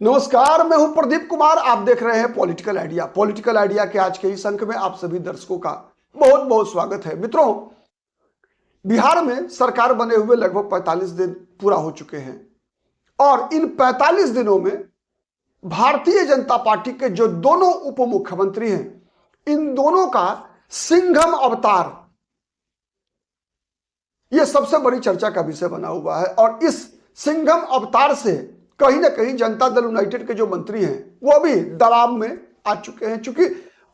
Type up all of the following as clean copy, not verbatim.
नमस्कार, मैं हूं प्रदीप कुमार। आप देख रहे हैं पॉलिटिकल आइडिया। पॉलिटिकल आइडिया के आज के इस अंक में आप सभी दर्शकों का बहुत बहुत स्वागत है। मित्रों, बिहार में सरकार बने हुए लगभग 45 दिन पूरा हो चुके हैं और इन 45 दिनों में भारतीय जनता पार्टी के जो दोनों उप मुख्यमंत्री हैं, इन दोनों का सिंघम अवतार यह सबसे बड़ी चर्चा का विषय बना हुआ है। और इस सिंघम अवतार से कहीं ना कहीं जनता दल यूनाइटेड के जो मंत्री हैं वो भी दबाव में आ चुके हैं, क्योंकि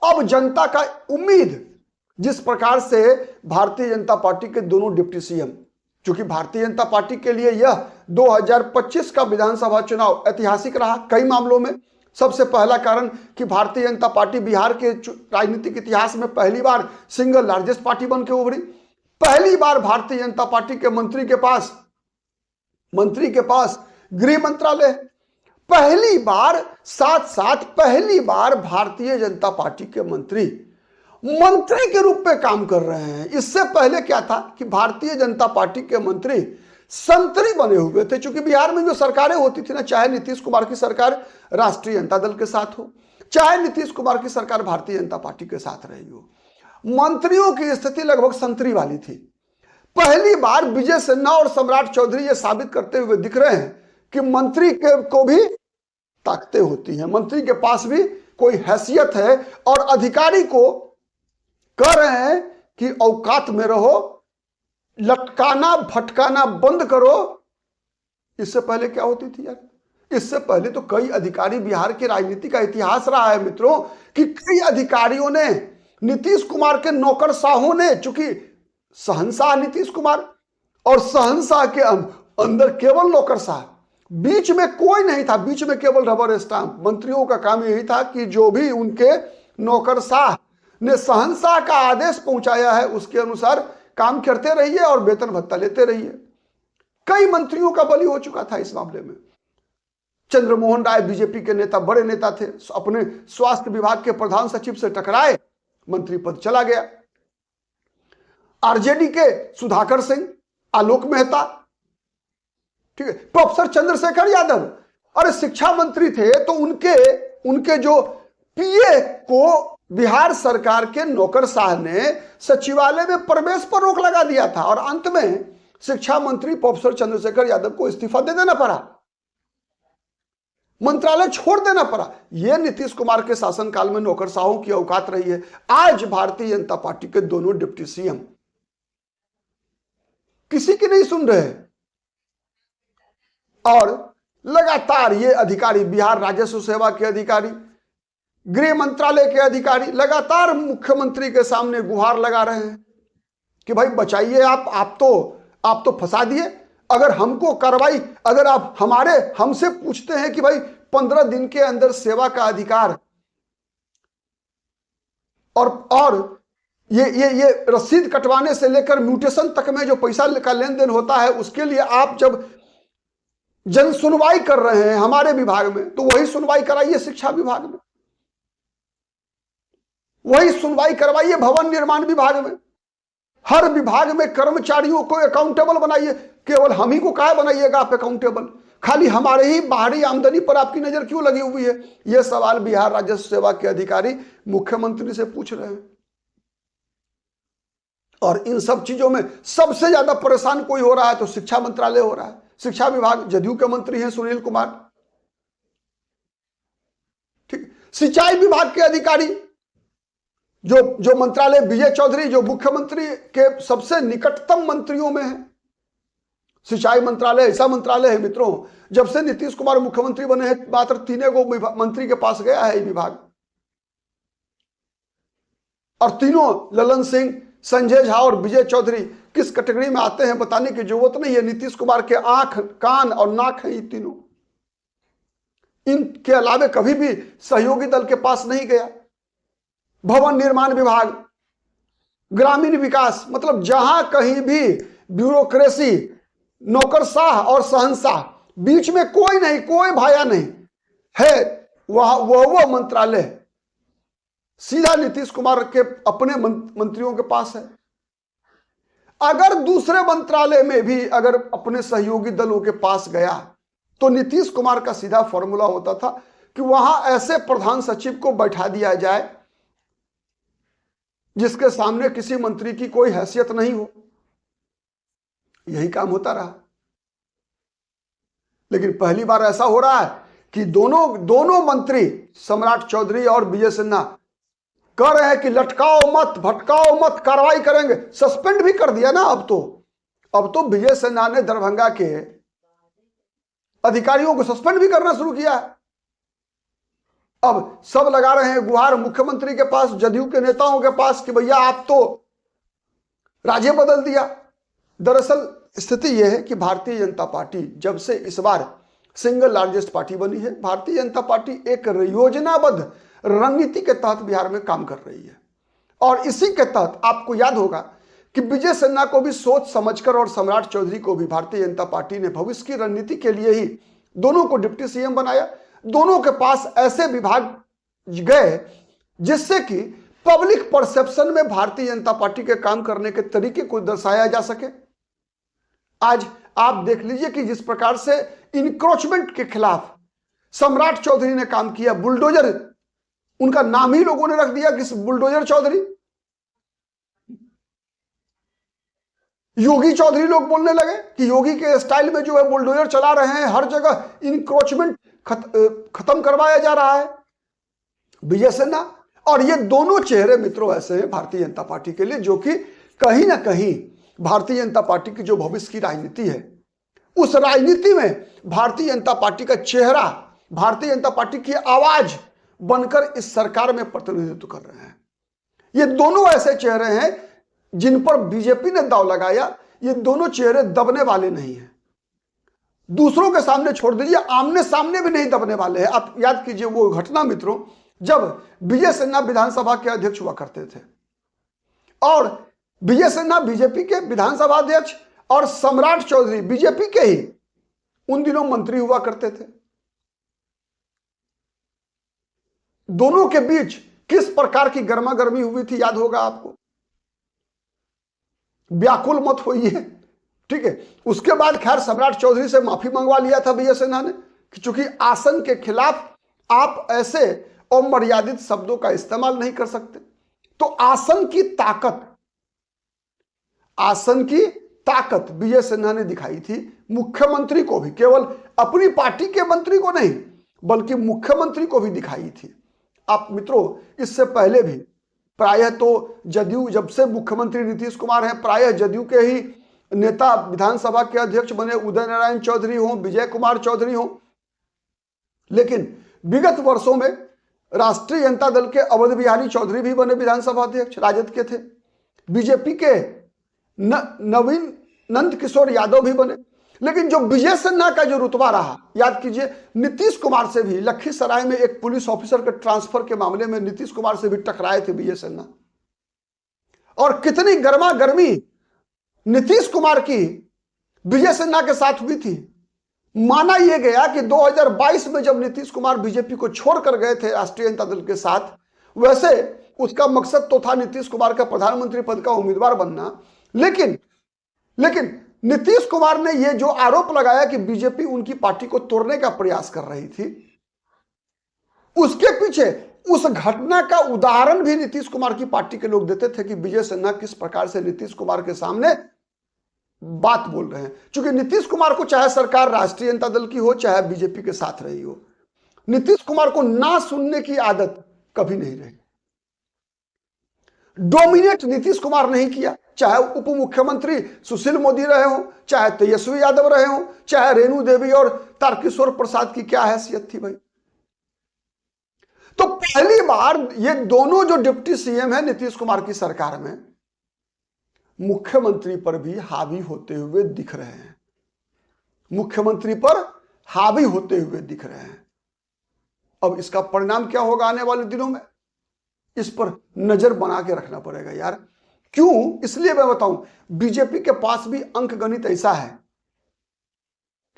अब जनता का उम्मीद जिस प्रकार से भारतीय जनता पार्टी के दोनों डिप्टी सीएम, क्योंकि भारतीय जनता पार्टी के लिए यह 2025 का विधानसभा चुनाव ऐतिहासिक रहा कई मामलों में। सबसे पहला कारण कि भारतीय जनता पार्टी बिहार के राजनीतिक इतिहास में पहली बार सिंगल लार्जेस्ट पार्टी बन के उभरी। पहली बार भारतीय जनता पार्टी के मंत्री के पास गृह मंत्रालय, पहली बार पहली बार भारतीय जनता पार्टी के मंत्री के रूप में काम कर रहे हैं। इससे पहले क्या था कि भारतीय जनता पार्टी के मंत्री संतरी बने हुए थे, क्योंकि बिहार में जो सरकारें होती थी ना, चाहे नीतीश कुमार की सरकार राष्ट्रीय जनता दल के साथ हो, चाहे नीतीश कुमार की सरकार भारतीय जनता पार्टी के साथ रही हो, मंत्रियों की स्थिति लगभग संतरी वाली थी। पहली बार विजय सिन्हा और सम्राट चौधरी ये साबित करते हुए दिख रहे हैं कि मंत्री को भी ताकतें होती हैं, मंत्री के पास भी कोई हैसियत है और अधिकारी को कह रहे हैं कि औकात में रहो, लटकाना भटकाना बंद करो। इससे पहले क्या होती थी यार? इससे पहले तो कई अधिकारी, बिहार की राजनीति का इतिहास रहा है मित्रों कि कई अधिकारियों ने, नीतीश कुमार के नौकरशाहों ने, चूंकि शहंशाह नीतीश कुमार और शहंशाह के अंदर केवल नौकरशाह, बीच में कोई नहीं था, बीच में केवल रबर स्टाम्प। मंत्रियों का काम यही था कि जो भी उनके नौकरशाह ने शहंशाह का आदेश पहुंचाया है उसके अनुसार काम करते रहिए और वेतन भत्ता लेते रहिए। कई मंत्रियों का बलि हो चुका था इस मामले में। चंद्रमोहन राय बीजेपी के नेता, बड़े नेता थे, अपने स्वास्थ्य विभाग के प्रधान सचिव से टकराए, मंत्री पद चला गया। आरजेडी के सुधाकर सिंह, आलोक मेहता, ठीक है, प्रोफेसर चंद्रशेखर यादव, अरे शिक्षा मंत्री थे, तो उनके जो पीए को बिहार सरकार के नौकरशाह ने सचिवालय में प्रवेश पर रोक लगा दिया था और अंत में शिक्षा मंत्री प्रोफेसर चंद्रशेखर यादव को इस्तीफा दे देना पड़ा, मंत्रालय छोड़ देना पड़ा। यह नीतीश कुमार के शासनकाल में नौकरशाहों की औकात रही है। आज भारतीय जनता पार्टी के दोनों डिप्टी सीएम किसी की नहीं सुन रहे और लगातार ये अधिकारी, बिहार राजस्व सेवा के अधिकारी, गृह मंत्रालय के अधिकारी लगातार मुख्यमंत्री के सामने गुहार लगा रहे हैं कि भाई बचाइए, आप तो फंसा दिए। अगर हमको कार्रवाई, अगर आप हमसे पूछते हैं कि भाई 15 दिन के अंदर सेवा का अधिकार और ये रसीद कटवाने से लेकर म्यूटेशन तक में जो पैसा का लेन देन होता है, उसके लिए आप जब जन सुनवाई कर रहे हैं हमारे विभाग में, तो वही सुनवाई कराइए शिक्षा विभाग में, वही सुनवाई करवाइए भवन निर्माण विभाग में। हर विभाग में कर्मचारियों को अकाउंटेबल बनाइए। केवल हम ही को काहे बनाइएगा आप अकाउंटेबल? खाली हमारे ही बाहरी आमदनी पर आपकी नजर क्यों लगी हुई है? यह सवाल बिहार राजस्व सेवा के अधिकारी मुख्यमंत्री से पूछ रहे हैं। और इन सब चीजों में सबसे ज्यादा परेशान कोई हो रहा है तो शिक्षा मंत्रालय हो रहा है। शिक्षा विभाग, जदयू के मंत्री हैं सुनील कुमार, ठीक। सिंचाई विभाग के अधिकारी जो मंत्रालय, विजय चौधरी, जो मुख्यमंत्री के सबसे निकटतम मंत्रियों में है। सिंचाई मंत्रालय ऐसा मंत्रालय है मित्रों, जब से नीतीश कुमार मुख्यमंत्री बने हैं मात्र 3 मंत्री के पास गया है ये विभाग, और तीनों ललन सिंह, संजय झा और विजय चौधरी किस कैटेगरी में आते हैं बताने की जरूरत नहीं है। नीतीश कुमार के आंख, कान और नाक है ये तीनों। इनके अलावे कभी भी सहयोगी दल के पास नहीं गया। भवन निर्माण विभाग, ग्रामीण विकास, मतलब जहां कहीं भी ब्यूरोक्रेसी, नौकरशाह और शहंशाह, बीच में कोई नहीं, कोई भाया नहीं है, वह मंत्रालय सीधा नीतीश कुमार के अपने मंत्रियों के पास है। अगर दूसरे मंत्रालय में भी अगर अपने सहयोगी दलों के पास गया तो नीतीश कुमार का सीधा फॉर्मूला होता था कि वहां ऐसे प्रधान सचिव को बैठा दिया जाए जिसके सामने किसी मंत्री की कोई हैसियत नहीं हो। यही काम होता रहा। लेकिन पहली बार ऐसा हो रहा है कि दोनों मंत्री सम्राट चौधरी और विजय सिन्हा कह रहे हैं कि लटकाओ मत, भटकाओ मत, कार्रवाई करेंगे। सस्पेंड भी कर दिया ना अब तो विजय सिन्हा ने दरभंगा के अधिकारियों को सस्पेंड भी करना शुरू किया है। अब सब लगा रहे हैं गुहार मुख्यमंत्री के पास, जदयू के नेताओं के पास कि भैया आप तो राज्य बदल दिया। दरअसल स्थिति यह है कि भारतीय जनता पार्टी जब से इस बार सिंगल लार्जेस्ट पार्टी बनी है, भारतीय जनता पार्टी एक योजनाबद्ध रणनीति के तहत बिहार में काम कर रही है। और इसी के तहत आपको याद होगा कि विजय सिन्हा को भी सोच समझकर और सम्राट चौधरी को भी भारतीय जनता पार्टी ने भविष्य की रणनीति के लिए ही दोनों को डिप्टी सीएम बनाया। दोनों के पास ऐसे विभाग गए जिससे कि पब्लिक परसेप्शन में भारतीय जनता पार्टी के काम करने के तरीके को दर्शाया जा सके। आज आप देख लीजिए कि जिस प्रकार से इंक्रोचमेंट के खिलाफ सम्राट चौधरी ने काम किया, बुलडोजर, उनका नाम ही लोगों ने रख दिया कि बुलडोजर चौधरी। योगी चौधरी लोग बोलने लगे कि योगी के स्टाइल में जो है बुलडोजर चला रहे हैं, हर जगह इंक्रोचमेंट खत्म करवाया जा रहा है। विजय सिन्हा और ये दोनों चेहरे मित्रों ऐसे हैं भारतीय जनता पार्टी के लिए जो कि कहीं ना कहीं भारतीय जनता पार्टी की जो भविष्य की राजनीति है, उस राजनीति में भारतीय जनता पार्टी का चेहरा, भारतीय जनता पार्टी की आवाज बनकर इस सरकार में प्रतिनिधित्व कर रहे हैं। ये दोनों ऐसे चेहरे हैं जिन पर बीजेपी ने दांव लगाया। ये दोनों चेहरे दबने वाले नहीं हैं। दूसरों के सामने छोड़ दीजिए, आमने सामने भी नहीं दबने वाले हैं। आप याद कीजिए वो घटना मित्रों, जब विजय सिन्हा विधानसभा के अध्यक्ष हुआ करते थे और विजय सिन्हा बीजेपी के विधानसभा अध्यक्ष और सम्राट चौधरी बीजेपी के ही उन दिनों मंत्री हुआ करते थे। दोनों के बीच किस प्रकार की गर्मा गर्मी हुई थी याद होगा आपको। व्याकुल मत होइए, ठीक है। उसके बाद खैर सम्राट चौधरी से माफी मंगवा लिया था विजय सिन्हा ने कि चूंकि आसन के खिलाफ आप ऐसे अमर्यादित शब्दों का इस्तेमाल नहीं कर सकते। तो आसन की ताकत विजय सिन्हा ने दिखाई थी मुख्यमंत्री को भी, केवल अपनी पार्टी के मंत्री को नहीं बल्कि मुख्यमंत्री को भी दिखाई थी। आप मित्रों इससे पहले भी प्रायः तो जदयू, जब से मुख्यमंत्री नीतीश कुमार हैं, प्रायः जदयू के ही नेता विधानसभा के अध्यक्ष बने, उदय नारायण चौधरी हों, विजय कुमार चौधरी हों। लेकिन विगत वर्षों में राष्ट्रीय जनता दल के अवध बिहारी चौधरी भी बने विधानसभा अध्यक्ष, राजद के थे। बीजेपी के नवीन नंद किशोर यादव भी बने। लेकिन जो विजय सिन्हा का जो रुतबा रहा, याद कीजिए नीतीश कुमार से भी लखीसराय में एक पुलिस ऑफिसर के ट्रांसफर के मामले में नीतीश कुमार से भी टकराए थे विजय सिन्हा। और कितनी गर्मा गर्मी नीतीश कुमार की विजय सिन्हा के साथ हुई थी। माना यह गया कि 2022 में जब नीतीश कुमार बीजेपी को छोड़कर गए थे राष्ट्रीय जनता दल के साथ, वैसे उसका मकसद तो था नीतीश कुमार का प्रधानमंत्री पद का उम्मीदवार बनना। लेकिन नीतीश कुमार ने यह जो आरोप लगाया कि बीजेपी उनकी पार्टी को तोड़ने का प्रयास कर रही थी, उसके पीछे उस घटना का उदाहरण भी नीतीश कुमार की पार्टी के लोग देते थे कि विजय सिन्हा किस प्रकार से नीतीश कुमार के सामने बात बोल रहे हैं। क्योंकि नीतीश कुमार को चाहे सरकार राष्ट्रीय जनता दल की हो चाहे बीजेपी के साथ रही हो, नीतीश कुमार को ना सुनने की आदत कभी नहीं रही। डोमिनेट नीतीश कुमार नहीं किया, चाहे उप मुख्यमंत्री सुशील मोदी रहे हो, चाहे तेजस्वी यादव रहे हो, चाहे रेणु देवी और तारकिशोर प्रसाद की क्या हैसियत थी भाई। तो पहली बार ये दोनों जो डिप्टी सीएम है नीतीश कुमार की सरकार में, मुख्यमंत्री पर भी हावी होते हुए दिख रहे हैं। मुख्यमंत्री पर हावी होते हुए दिख रहे हैं। अब इसका परिणाम क्या होगा आने वाले दिनों में, इस पर नजर बना के रखना पड़ेगा यार। क्यों? इसलिए मैं बताऊं, बीजेपी के पास भी अंक गणित ऐसा है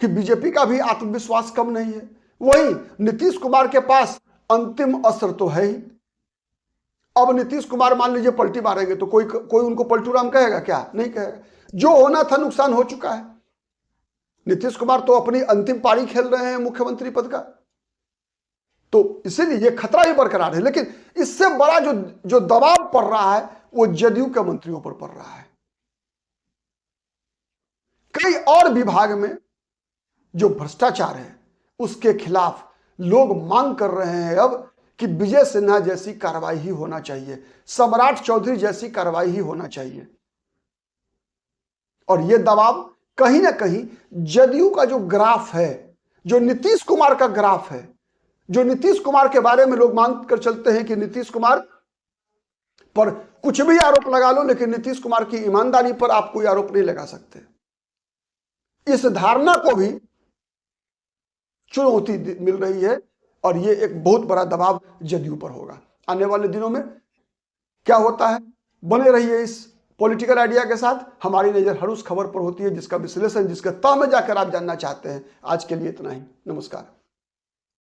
कि बीजेपी का भी आत्मविश्वास कम नहीं है। वही नीतीश कुमार के पास अंतिम अस्त्र तो है ही। अब नीतीश कुमार मान लीजिए पलटी मारेंगे तो कोई उनको पलटू राम कहेगा क्या? नहीं कहेगा। जो होना था नुकसान हो चुका है। नीतीश कुमार तो अपनी अंतिम पारी खेल रहे हैं मुख्यमंत्री पद का, तो इसीलिए ये खतरा भी बरकरार है। लेकिन इससे बड़ा जो दबाव पड़ रहा है वो जदयू के मंत्रियों पर पड़ रहा है। कई और विभाग में जो भ्रष्टाचार है उसके खिलाफ लोग मांग कर रहे हैं अब कि विजय सिन्हा जैसी कार्रवाई ही होना चाहिए, सम्राट चौधरी जैसी कार्रवाई ही होना चाहिए। और यह दबाव कहीं ना कहीं जदयू का जो ग्राफ है, जो नीतीश कुमार का ग्राफ है, जो नीतीश कुमार के बारे में लोग मांग कर चलते हैं कि नीतीश कुमार पर कुछ भी आरोप लगा लो लेकिन नीतीश कुमार की ईमानदारी पर आप कोई आरोप नहीं लगा सकते, इस धारणा को भी चुनौती मिल रही है। और ये एक बहुत बड़ा दबाव जदयू पर होगा। आने वाले दिनों में क्या होता है, बने रहिए इस पॉलिटिकल आइडिया के साथ। हमारी नजर हर उस खबर पर होती है जिसका विश्लेषण, जिसके तह में जाकर आप जानना चाहते हैं। आज के लिए इतना ही, नमस्कार।